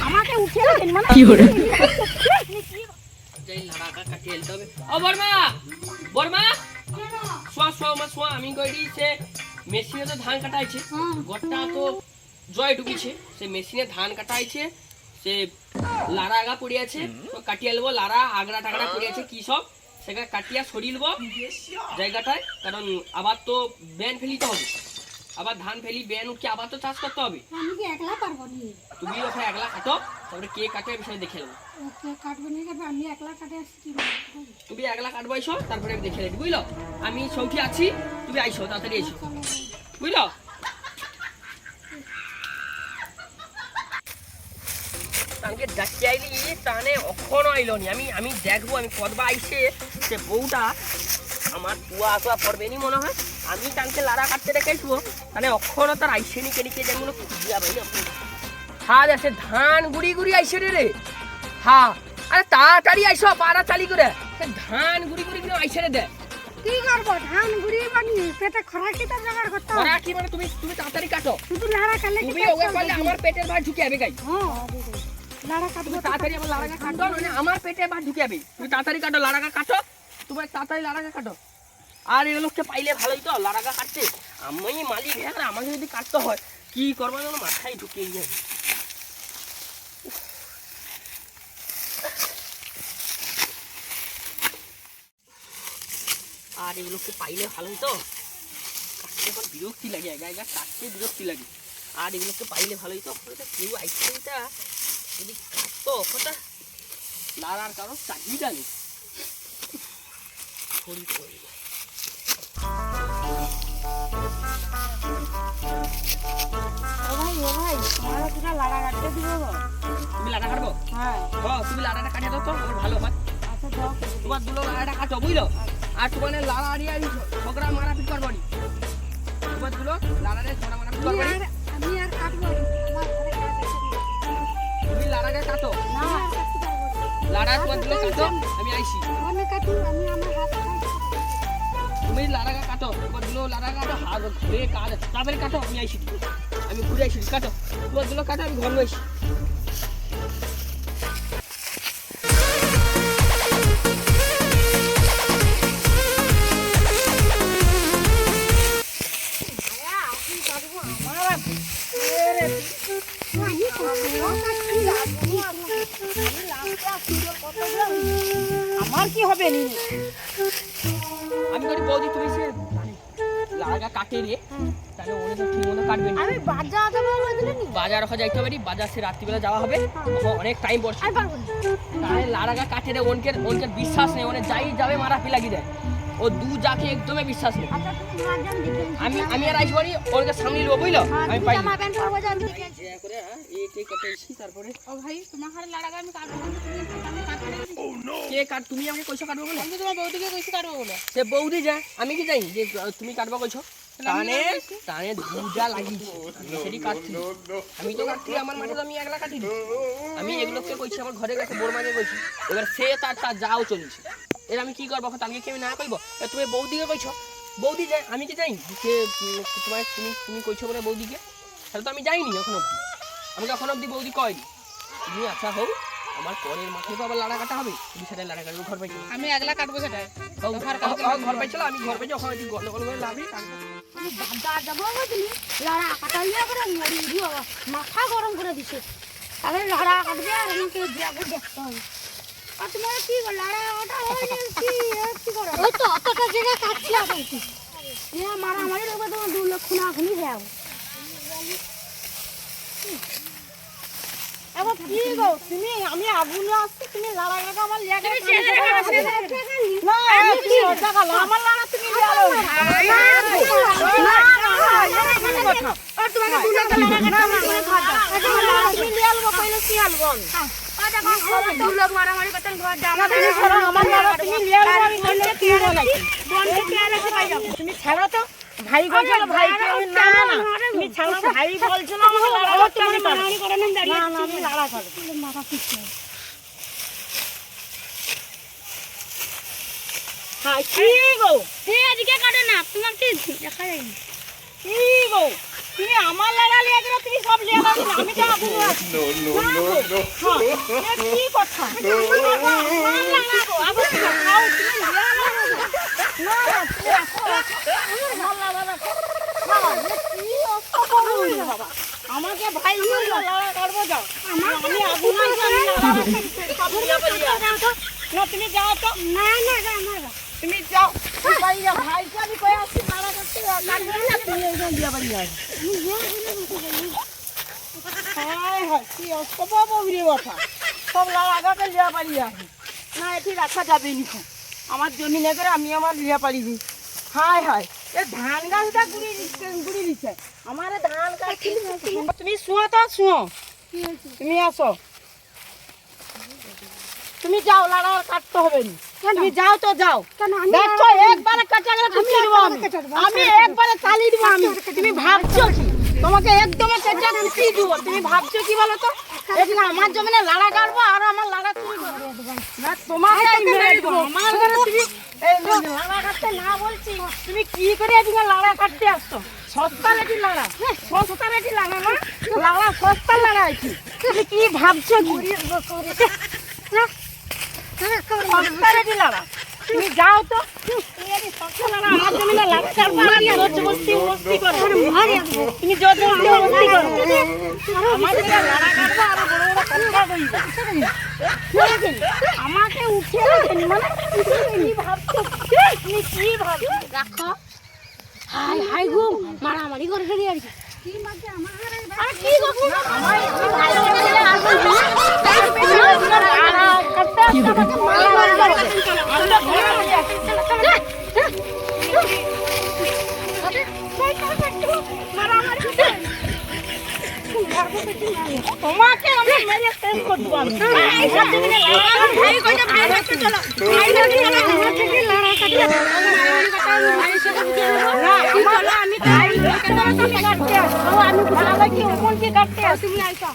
আমাকে উঠিয়ে দেন মানে কি করে যাই লাড়াটা কাটিয়ে দিতে হবে। ও বর্মা বর্মা শোয়া শোয়া মা শোয়া আমি কইছি সে মেশিনে তো ধান কাটাইছে গোটা তো জয় ঢুকিছে সে মেশিনে ধান কাটাইছে সে লাড়া আগা পড়ে আছে তো কাটিয়ে নেবো লাড়া আগড়া টাগড়া পড়ে আছে কি সব সেটা কাটিয়া সরিয়ে নেবো জায়গাটায় কারণ আবার তো ব্যান ফেলিতে হবে আবার ধান ফেলি ব্যান উঠে আবার তো চাষ করতে হবে আমি কি একলা পারবো নি তুমি ওখানে একলা কাটো তারপরে কে কাটে বিষয় দেখে নেবো ওকে কাটবো নি কাটবো আমি একলা কাটে আসছি কি তুমি একলা কাটবো আইসো তারপরে আমি দেখে নেবো বুঝলো আমি সৌখী আছি তুমি আইসো তাড়াতাড়ি আইসো বুঝলো তাকে ডাকি আইলি তাহলে অখনো আইলো নি আমি দেখবো আমি কতবা আইসে সে বউটা আমার কুয়া কুয়া পড়বে নি মনে হয় আমি তাকে লাড়া কাটতে রেখে আসবো তাহলে অখনো তার আইসে নি কেনিকে যেগুলো খুঁজিয়া ভাই হ্যাঁ সে ধান গুড়ি গুড়ি আইসে রে হ্যাঁ আরে তাড়াতাড়ি আইসো পাড়া চালি করে ধান গুড়ি গুড়ি কিনে আইসে রে দে কি করবো ধান গুড়ি বানি পেটে খরাকি তো জোগাড় করতে হবে খরাকি মানে তুমি তাড়াতাড়ি কাটো শুধু লাড়া কাটলে তুমি ওকে করলে আমার পেটের ভাত ঢুকে যাবে গাই হ্যাঁ লাড়া কাটবো তুমি তাড়াতাড়ি আমার লাড়াকা কাটো মানে আমার পেটে ভাত ঢুকে যাবে তুমি তাড়াতাড়ি কাটো লাড়াকা কাটো তুমি তাড়াতাড়ি লাড়াকা কাটো আর এই লোককে পাইলে ভালোই তো লাড়াকা কাটতে আমি মালিক হ্যাঁ আমাকে যদি কাটতে হয় কি করবো যেন মাথায় ঢুকিয়ে যাবে আর এগুলোকে পাইলে ভালোই তো কাটতে এখন বিরক্তি লাগে একা কাটতে বিরক্তি লাগে আর এগুলোকে পাইলে ভালোই তো কেউ আইসক্রিমটা যদি কাটতো ওটা লাড়ার কারো চাহিদা নেই ও ভাই তোমার কিনা লাড়া কাটতে দিব তুমি লাড়া কাটবো হ্যাঁ তুমি লাড়াটা কাটিয়ে দাও তো আমার ভালো হয় আচ্ছা দাও তোমার দুটো লাড়াটা কাটো বুঝলো আর তোমার লাড়া আড়িয়ে ঝগড়া মারাপিট করবো নি তোমার দুটো লাড়ারে ঝগড়া মারাপিট করবো নি আমি আর কাটবো আমার ঘরে কাটতে তুমি লাড়াকে কাটো না আর কাটতে পারবো লাড়া তোমার দুটো কাটো আমি আইসি আমি কাটু আমি আমার হাত তুমি লাড়াকে কাটো তোমার দুটো লাড়া কাটো হাত ঘুরে কাট তাড়াতাড়ি কাটো আমি আইসি আমি ঘুরে আইসি কাটো তোমার দুটো কাটো আমি ঘর আইসি আমার কি হবে নি আমি করি বৌদি তুমি সে লাড়াকা কাটে রে তাহলে ওনে তো ঠিক মতো কাটবে না আমি বাজার যাবো বলছিলি নি বাজার ওখানে যাইতে হবে নি বাজার সে রাত্রিবেলা যাওয়া হবে অনেক টাইম পড়ছে আর পারবো না তাহলে লাড়াকা কাটে রে ওনকে বিশ্বাস নেই ওনে যাই যাবে মারাপি লাগি দেয় ও দু যাকে একদমই বিশ্বাস নেই আচ্ছা তুমি না জান দেখে আমি আর আইস বাড়ি ওরকে সামনে নেবো বুঝলো আমি পাই জামা প্যান্ট পরবো যে আমি দেখে করে এই কেটেছি তারপরে ও ভাই তোমার ঘরে লাড়াগা আমি কাটবো তুমি কাটবে কে কাট তুমি আমাকে কইছো কাটবো বলে আমি তোমার বৌদিকে কইছি কাটবো বলে সে বৌদি যায় আমি কি জানি যে তুমি কাটবো কইছো টানে দুজা লাগিয়েছে সেটি কাটছি আমি তো কাটছি আমার মাঠে তো আমি একলা কাটি আমি এগুলোকে কইছি আমার ঘরে গেছে বোর মাকে কইছি এবার সে তার যাও চলেছে এর আমি কি করবো আমি কি আমি না কইবো তুমি বৌদিকে কইছো বৌদি যায় আমি কি যাই যে তোমার তুমি কইছো বলে বৌদিকে তাহলে তো আমি যাইনি এখন অব্দি আমাকে এখন অব্দি বৌদি কয়নি তুমি আচ্ছা হোক আমার পরের মাঠে তো আবার লাড়া কাটা হবে তুমি সেটা লাড়া কাটবো ঘর পাইছো আমি একলা কাটবো সেটাই ঘর পাইছিল আমি ঘর পাইছি ওখানে গন্ড গন্ড করে লাভি আমি বাজার যাবো বলছিলি লাড়া কাটাইয়া করে মরি দিও মাথা গরম করে দিছে তাহলে লাড়া কাটবে আর আমাকে যাবো দেখতে হবে আর তোমার কি লাড়া কাটা হয় কি করো ওই তো অতটা জায়গা কাটছি আবার কি মারামারি লোক তোমার 2 লক্ষ না খুনি যাও এবার কি গো তুমি আমি আগুন আসছি তুমি লাড়া কাটা আমার লিয়া করে না আমি কি ওটা গেল আমার লাড়া তুমি লিয়া লো না আর তোমাকে 2 লক্ষ লাড়া কাটা আমার ঘর দাও লাড়া তুমি লিয়া লবো কইলে কি আলবো আর দেখো 2 লক্ষ মারামারি করতেন ঘর দাও আমার লাড়া তুমি লিয়া লবো আমি কইলে কি হলো নাকি বন্ধু কে লাগে পাই যাও তুমি ছাড়ো তো ভাই বলছো ভাই কে না না তুমি ছাড়ো ভাই বলছো না আমাকে লাড়া তুমি মারামারি করে না দাঁড়িয়ে না আমি লাড়া করব মাথা পিছে হ্যাঁ কি গো সে আজকে কাটে না তোমাকে দেখা যায় কি গো তুমি আমার লাগা লিয়ে গেলে তুমি সব লিয়ে গেলে আমি তো আবু আছি কি কথা আমার লাগা গো আবু খাও তুমি লিয়ে গেলে না তুমি রাখো আমার লাগা রাখো কি অসম্ভব বাবা আমাকে ভাই লাগা করবো যাও আমি আবু নাই আমি লাগা সব লিয়ে পারিয়া না তুমি যাও তো না না আমার তুমি যাও ভাই ভাইকে আমি কই আসছি লাগা করতে লাগবে না তুমি এই লিয়ে পারিয়া হায় হায় কি অসম্ভব অভিরে কথা সব লাগাকে লিয়া পারি না এটি রাখা যাবে নি আমার জমিনে করে আমি আমার লিয়া পারিনি হায় হায় এ ধান গাছটা গুড়ি দিচ্ছে আমার ধান গাছ তুমি শুয়ো তো শুয়ো তুমি আসো তুমি যাও লাড়া কাটতে হবে না তুমি যাও তো যাও দেখো একবারে কাটা গেলে কুচিয়ে দেবো আমি একবারে চালিয়ে দেবো আমি তুমি ভাবছো কি তোমাকে একদম কেটে কুচিয়ে দেবো তুমি ভাবছো কি বলো তো এখানে আমার জমিনে লাড়া কাটবো আর আমার লাড়া চুরি করবো না তোমাকে মেরে দেবো আমার ঘরে তুমি এই লাড়া কাটতে না বলছি তুমি কি করে এদিকে লাড়া কাটতে আসছো সস্তা রেটি লাড়া সস্তা রেটি লাড়া না লাড়া সস্তা লাড়া আছে তুমি কি ভাবছো সস্তা রেটি লাড়া তুমি যাও তো আমার জমিনে লাড়া কাটবো আর জবরদস্তি মস্তি করো তুমি জবরদস্তি মস্তি করো আমার জমিনে লাড়া কাটবো আর বড় বড় কথা বলবো আমাকে উঠিয়ে রাখেন মানে কি ভাবছো তুমি কি ভাবছো রাখো হাই হাই গো মারামারি করে ফেলি আর কি মাঝে আমার আর কি গো আমার ভাই লাগে আসল কি হবে আমরা ঘরে তোমাকে আমি মেরে শেষ করে দেবো আমি ভাই কইটা ভাই কাটতে চলো ভাই থেকে লড়া কাটতে না আমি ভাই কাটতে আসো আমি ভালো কি কোন কি কাটতে আসো তুমি আইছো